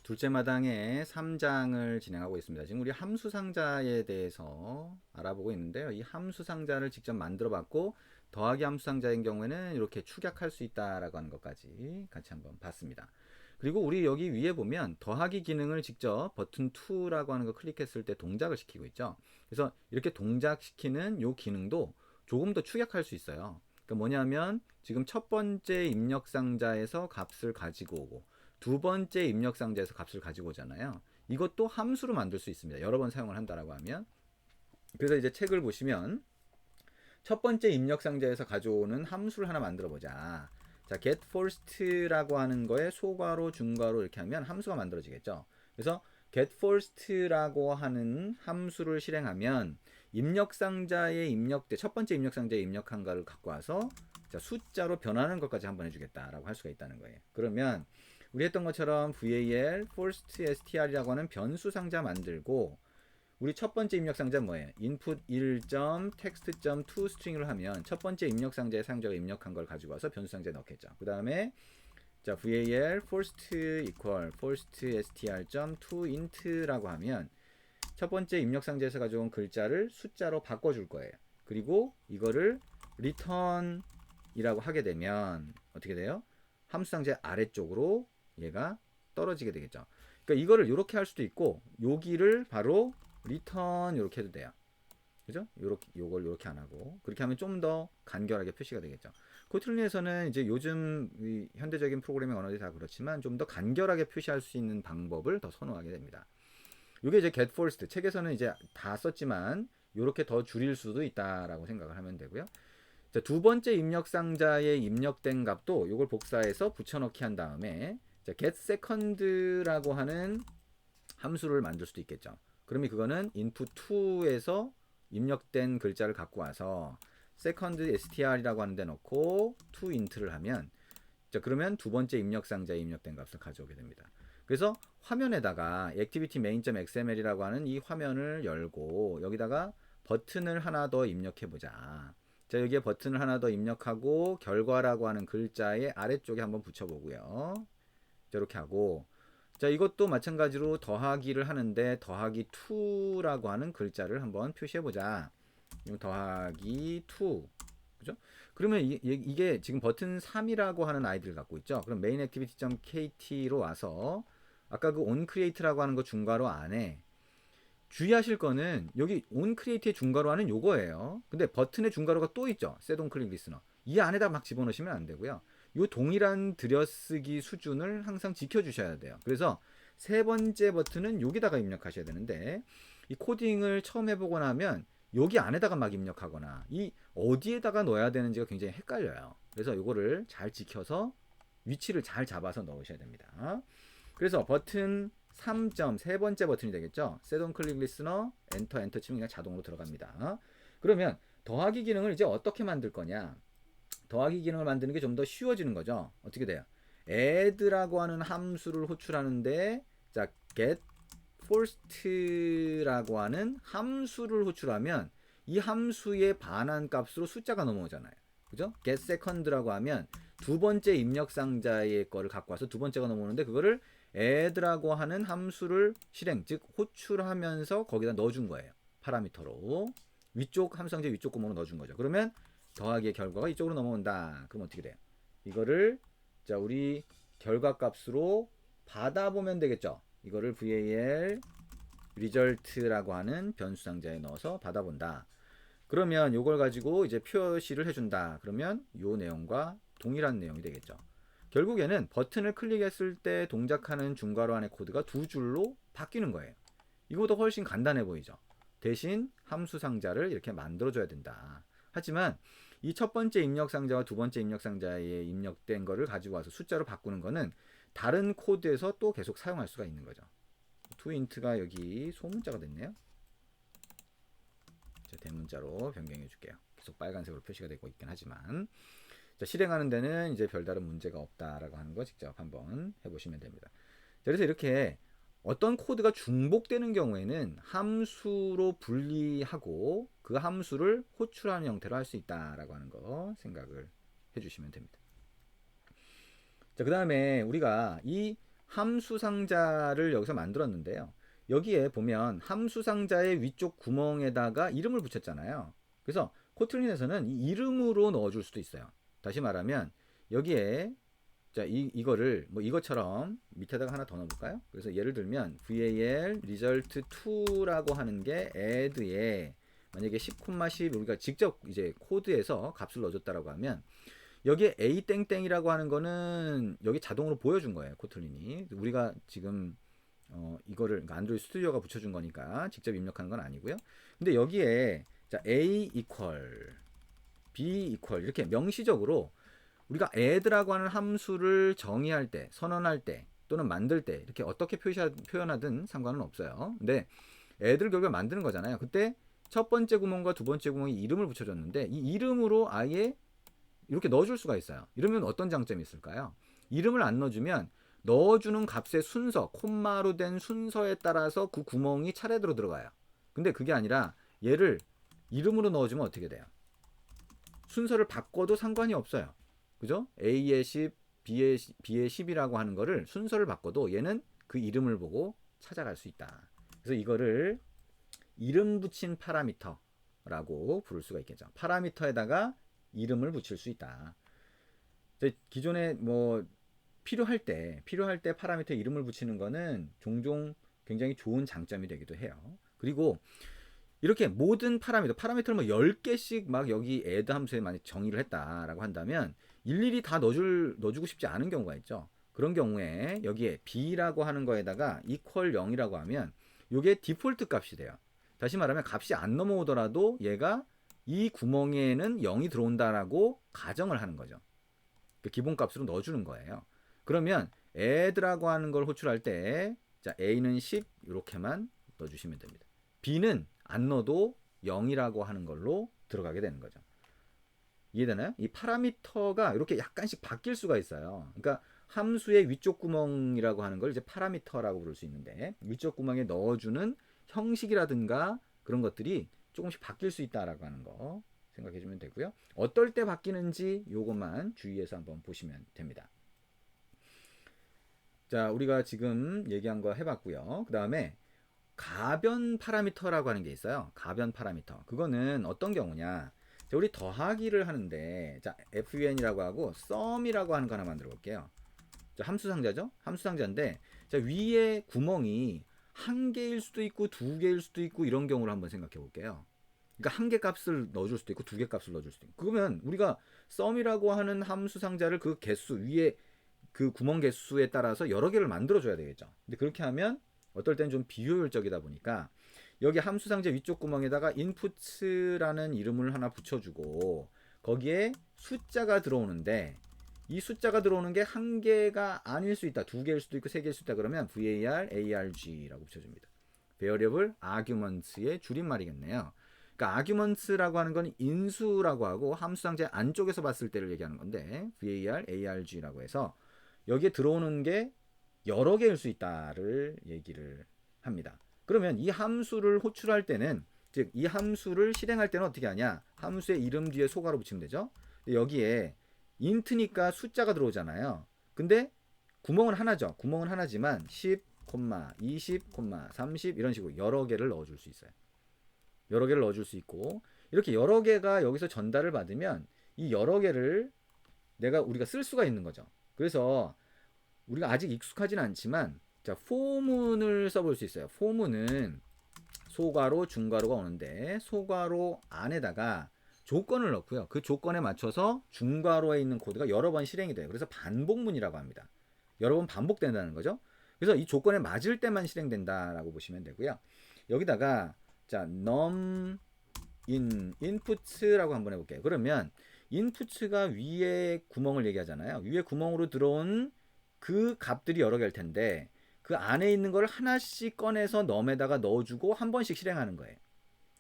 둘째 마당에 3장을 진행하고 있습니다. 지금 우리 함수 상자에 대해서 알아보고 있는데요. 이 함수 상자를 직접 만들어 봤고 더하기 함수 상자인 경우에는 이렇게 축약할 수 있다라고 하는 것까지 같이 한번 봤습니다. 그리고 우리 여기 위에 보면 더하기 기능을 직접 버튼 2라고 하는 거 클릭했을 때 동작을 시키고 있죠. 그래서 이렇게 동작시키는 이 기능도 조금 더 축약할 수 있어요. 그러니까 뭐냐면 지금 첫 번째 입력 상자에서 값을 가지고 오고 두 번째 입력 상자에서 값을 가지고 오잖아요. 이것도 함수로 만들 수 있습니다. 여러 번 사용을 한다라고 하면. 그래서 이제 책을 보시면 첫 번째 입력 상자에서 가져오는 함수를 하나 만들어 보자. 자, get first라고 하는 거에 소괄호, 중괄호 이렇게 하면 함수가 만들어지겠죠. 그래서 get first라고 하는 함수를 실행하면 입력 상자에 입력돼 첫 번째 입력 상자에 입력한 거를 갖고 와서 자, 숫자로 변하는 것까지 한번 해주겠다라고 할 수가 있다는 거예요. 그러면 우리 했던 것처럼 var first str이라고 하는 변수 상자 만들고 우리 첫 번째 입력 상자 뭐예요? input 1.text.toString을 하면 첫 번째 입력 상자에 사용자가 입력한 걸 가지고 와서 변수 상자에 넣겠죠. 그 다음에 자 var first equal first str.toInt라고 하면 첫 번째 입력 상자에서 가져온 글자를 숫자로 바꿔줄 거예요. 그리고 이거를 return이라고 하게 되면 어떻게 돼요? 함수 상자의 아래쪽으로 얘가 떨어지게 되겠죠. 그러니까 이거를 이렇게 할 수도 있고 여기를 바로 return 이렇게 해도 돼요. 그죠? 요걸 이렇게 안 하고 그렇게 하면 좀 더 간결하게 표시가 되겠죠. 코틀린에서는 이제 요즘 현대적인 프로그래밍 언어들이 다 그렇지만 좀 더 간결하게 표시할 수 있는 방법을 더 선호하게 됩니다. 이게 이제 get first 책에서는 이제 다 썼지만 이렇게 더 줄일 수도 있다라고 생각을 하면 되고요. 자, 두 번째 입력 상자에 입력된 값도 이걸 복사해서 붙여넣기 한 다음에 자, get second라고 하는 함수를 만들 수도 있겠죠. 그러면 그거는 input 2에서 입력된 글자를 갖고 와서 second str이라고 하는 데 넣고 toInt를 하면 자, 그러면 두 번째 입력 상자에 입력된 값을 가져오게 됩니다. 그래서 화면에다가 activity main.xml이라고 하는 이 화면을 열고 여기다가 버튼을 하나 더 입력해 보자. 자, 여기에 버튼을 하나 더 입력하고 결과라고 하는 글자의 아래쪽에 한번 붙여보고요. 자, 이렇게 하고 자, 이것도 마찬가지로 더하기를 하는데 더하기 2라고 하는 글자를 한번 표시해 보자. 더하기 2. 그죠? 그러면 이게 지금 버튼 3이라고 하는 아이디를 갖고 있죠. 그럼 mainActivity.kt로 와서 아까 그 onCreate라고 하는 거 중괄호 안에 주의하실 거는 여기 onCreate의 중괄호 안은 요거예요. 근데 버튼의 중괄호가 또 있죠. set onClick listener. 이 안에다 막 집어넣으시면 안 되고요. 요 동일한 들여쓰기 수준을 항상 지켜주셔야 돼요. 그래서 세 번째 버튼은 여기다가 입력하셔야 되는데 이 코딩을 처음 해보고 나면 여기 안에다가 막 입력하거나 이 어디에다가 넣어야 되는지가 굉장히 헷갈려요. 그래서 이거를 잘 지켜서 위치를 잘 잡아서 넣으셔야 됩니다. 그래서 버튼 3점 세 번째 버튼이 되겠죠. set on click listener 엔터 엔터 치면 그냥 자동으로 들어갑니다. 그러면 더하기 기능을 이제 어떻게 만들 거냐? 더하기 기능을 만드는 게 좀 더 쉬워지는 거죠. 어떻게 돼요? add라고 하는 함수를 호출하는데 자 get first라고 하는 함수를 호출하면 이 함수의 반환 값으로 숫자가 넘어오잖아요. 그죠? get second라고 하면 두 번째 입력 상자의 거를 갖고 와서 두 번째가 넘어오는데 그거를 add라고 하는 함수를 실행 즉 호출하면서 거기다 넣어준 거예요. 파라미터로 위쪽 함수 상자 위쪽 구멍으로 넣어준 거죠. 그러면 더하기의 결과가 이쪽으로 넘어온다. 그럼 어떻게 돼요? 이거를 자 우리 결과 값으로 받아보면 되겠죠. 이거를 var result라고 하는 변수 상자에 넣어서 받아본다. 그러면 이걸 가지고 이제 표시를 해준다. 그러면 이 내용과 동일한 내용이 되겠죠. 결국에는 버튼을 클릭했을 때 동작하는 중괄호 안의 코드가 두 줄로 바뀌는 거예요. 이거보다 훨씬 간단해 보이죠. 대신 함수 상자를 이렇게 만들어줘야 된다. 하지만 이 첫 번째 입력 상자와 두 번째 입력 상자에 입력된 거를 가지고 와서 숫자로 바꾸는 거는 다른 코드에서 또 계속 사용할 수가 있는 거죠. toInt가 여기 소문자가 됐네요. 대문자로 변경해 줄게요. 계속 빨간색으로 표시가 되고 있긴 하지만 자, 실행하는 데는 이제 별다른 문제가 없다라고 하는 거 직접 한번 해보시면 됩니다. 자, 그래서 이렇게 어떤 코드가 중복되는 경우에는 함수로 분리하고 그 함수를 호출하는 형태로 할 수 있다라고 하는 거 생각을 해주시면 됩니다. 자, 그 다음에 우리가 이 함수 상자를 여기서 만들었는데요. 여기에 보면 함수 상자의 위쪽 구멍에다가 이름을 붙였잖아요. 그래서 코틀린에서는 이 이름으로 넣어줄 수도 있어요. 다시 말하면 여기에 자, 이거를 뭐 이것처럼 밑에다가 하나 더 넣어볼까요? 그래서 예를 들면 var result2라고 하는 게 add에 만약에 10,10 우리가 직접 이제 코드에서 값을 넣어줬다라고 하면 여기에 a 땡땡이라고 하는 거는 여기 자동으로 보여준 거예요. 코틀린이 우리가 지금 이거를 그러니까 안드로이드 스튜디오가 붙여준 거니까 직접 입력하는 건 아니고요. 근데 여기에 자 a equal b equal 이렇게 명시적으로 우리가 add라고 하는 함수를 정의할 때, 선언할 때 또는 만들 때 이렇게 어떻게 표현하든 상관은 없어요. 근데 add를 결국에 만드는 거잖아요. 그때 첫 번째 구멍과 두 번째 구멍에 이름을 붙여줬는데 이 이름으로 아예 이렇게 넣어줄 수가 있어요. 이러면 어떤 장점이 있을까요? 이름을 안 넣어주면 넣어주는 값의 순서, 콤마로 된 순서에 따라서 그 구멍이 차례대로 들어가요. 근데 그게 아니라 얘를 이름으로 넣어주면 어떻게 돼요? 순서를 바꿔도 상관이 없어요. 그죠? A의 10, B의 10이라고 하는 거를 순서를 바꿔도 얘는 그 이름을 보고 찾아갈 수 있다. 그래서 이거를 이름 붙인 파라미터라고 부를 수가 있겠죠. 파라미터에다가 이름을 붙일 수 있다. 기존에 뭐 필요할 때 파라미터에 이름을 붙이는 거는 종종 굉장히 좋은 장점이 되기도 해요. 그리고 이렇게 모든 파라미터를 뭐 10개씩 막 여기 add 함수에 많이 정의를 했다라고 한다면 일일이 다 넣어주고 싶지 않은 경우가 있죠. 그런 경우에 여기에 b라고 하는 거에다가 equal 0이라고 하면 이게 디폴트 값이 돼요. 다시 말하면 값이 안 넘어오더라도 얘가 이 구멍에는 0이 들어온다라고 가정을 하는 거죠. 기본값으로 넣어주는 거예요. 그러면 add라고 하는 걸 호출할 때 자, a는 10 이렇게만 넣어주시면 됩니다. b는 안 넣어도 0이라고 하는 걸로 들어가게 되는 거죠. 이해되나요? 이 파라미터가 이렇게 약간씩 바뀔 수가 있어요. 그러니까 함수의 위쪽 구멍이라고 하는 걸 이제 파라미터라고 부를 수 있는데 위쪽 구멍에 넣어주는 형식이라든가 그런 것들이 조금씩 바뀔 수 있다라고 하는 거 생각해 주면 되고요. 어떨 때 바뀌는지 요것만 주의해서 한번 보시면 됩니다. 자, 우리가 지금 얘기한 거 해봤고요. 그 다음에 가변 파라미터라고 하는 게 있어요. 가변 파라미터. 그거는 어떤 경우냐? 자, 우리 더하기를 하는데 자, fun이라고 하고 sum이라고 하는 거 하나 만들어 볼게요. 자, 함수 상자죠? 함수 상자인데 자, 위에 구멍이 한 개일 수도 있고 두 개일 수도 있고 이런 경우를 한번 생각해 볼게요. 그러니까 한 개 값을 넣어줄 수도 있고 두 개 값을 넣어줄 수도 있고 그러면 우리가 sum이라고 하는 함수 상자를 그 개수 위에 그 구멍 개수에 따라서 여러 개를 만들어 줘야 되겠죠. 근데 그렇게 하면 어떨 때는 좀 비효율적이다 보니까 여기 함수 상자 위쪽 구멍에다가 inputs라는 이름을 하나 붙여주고 거기에 숫자가 들어오는데 이 숫자가 들어오는 게 한 개가 아닐 수 있다. 두 개일 수도 있고 세 개일 수도 있다. 그러면 var, arg라고 붙여줍니다. variable arguments의 줄임말이겠네요. 그러니까 arguments라고 하는 건 인수라고 하고 함수 상자 안쪽에서 봤을 때를 얘기하는 건데 var, arg라고 해서 여기에 들어오는 게 여러 개일 수 있다를 얘기를 합니다. 그러면 이 함수를 호출할 때는 즉 이 함수를 실행할 때는 어떻게 하냐? 함수의 이름 뒤에 소괄호 붙이면 되죠. 여기에 int니까 숫자가 들어오잖아요. 근데 구멍은 하나죠. 구멍은 하나지만 10, 20, 30 이런 식으로 여러 개를 넣어줄 수 있어요. 여러 개를 넣어줄 수 있고 이렇게 여러 개가 여기서 전달을 받으면 이 여러 개를 우리가 쓸 수가 있는 거죠. 그래서 우리가 아직 익숙하진 않지만 자, for문을 써볼 수 있어요. for문은 소괄호, 중괄호가 오는데 소괄호 안에다가 조건을 넣고요. 그 조건에 맞춰서 중괄호에 있는 코드가 여러 번 실행이 돼요. 그래서 반복문이라고 합니다. 여러 번 반복된다는 거죠. 그래서 이 조건에 맞을 때만 실행된다라고 보시면 되고요. 여기다가 자, num inputs라고 한번 해볼게요. 그러면 inputs가 위에 구멍을 얘기하잖아요. 위에 구멍으로 들어온 그 값들이 여러 개일 텐데 그 안에 있는 걸 하나씩 꺼내서 num에다가 넣어주고 한 번씩 실행하는 거예요.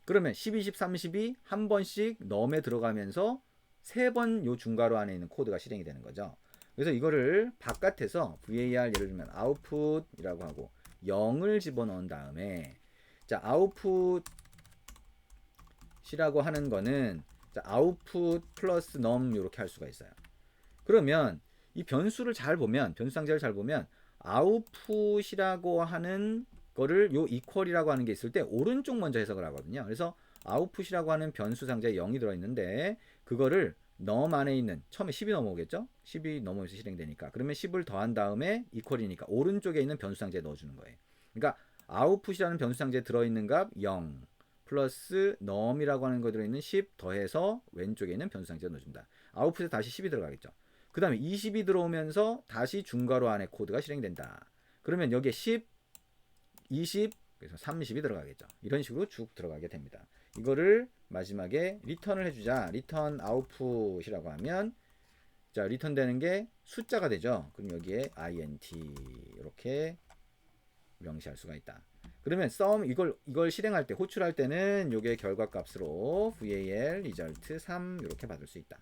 그러면 10, 20, 30이 한 번씩 num에 들어가면서 세 번 요 중괄호 안에 있는 코드가 실행이 되는 거죠. 그래서 이거를 바깥에서 var 예를 들면 output이라고 하고 0을 집어넣은 다음에 자, output이라고 하는 거는 자, output 플러스 num 이렇게 할 수가 있어요. 그러면 이 변수를 잘 보면 변수 상자를 잘 보면 아웃풋이라고 하는 거를 요 이퀄이라고 하는 게 있을 때 오른쪽 먼저 해석을 하거든요. 그래서 아웃풋이라고 하는 변수 상자에 0이 들어있는데 그거를 넘 안에 있는 처음에 10이 넘어오겠죠? 10이 넘어오면서 실행되니까 그러면 10을 더한 다음에 이퀄이니까 오른쪽에 있는 변수 상자에 넣어주는 거예요. 그러니까 아웃풋이라는 변수 상자에 들어있는 값 0 플러스 넘이라고 하는 거 들어있는 10 더해서 왼쪽에 있는 변수 상자에 넣어준다. 아웃풋에 다시 10이 들어가겠죠. 그 다음에 20이 들어오면서 다시 중괄호 안에 코드가 실행된다. 그러면 여기에 10, 20, 그래서 30이 들어가겠죠. 이런 식으로 쭉 들어가게 됩니다. 이거를 마지막에 리턴을 해주자. 리턴 아웃풋이라고 하면 자 리턴 되는 게 숫자가 되죠. 그럼 여기에 int 이렇게 명시할 수가 있다. 그러면 sum 이걸 실행할 때 호출할 때는 요게 결과값으로 val result 3 이렇게 받을 수 있다.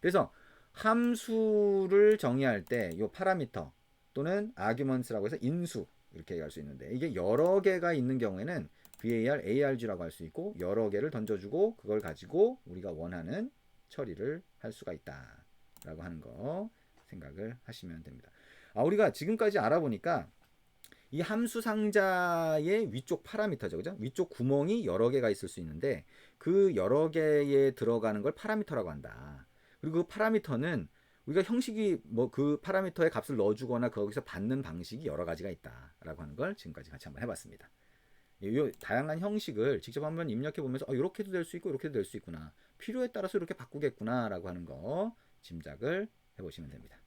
그래서 함수를 정의할 때 요 파라미터 또는 arguments라고 해서 인수 이렇게 얘기할 수 있는데 이게 여러 개가 있는 경우에는 var, arg라고 할 수 있고 여러 개를 던져주고 그걸 가지고 우리가 원하는 처리를 할 수가 있다 라고 하는 거 생각을 하시면 됩니다. 우리가 지금까지 알아보니까 이 함수 상자의 위쪽 파라미터죠. 그죠? 위쪽 구멍이 여러 개가 있을 수 있는데 그 여러 개에 들어가는 걸 파라미터라고 한다. 그리고 그 파라미터는 우리가 형식이 뭐 그 파라미터의 값을 넣어주거나 거기서 받는 방식이 여러 가지가 있다라고 하는 걸 지금까지 같이 한번 해봤습니다. 이 다양한 형식을 직접 한번 입력해 보면서 이렇게도 될 수 있고 이렇게도 될 수 있구나. 필요에 따라서 이렇게 바꾸겠구나라고 하는 거 짐작을 해보시면 됩니다.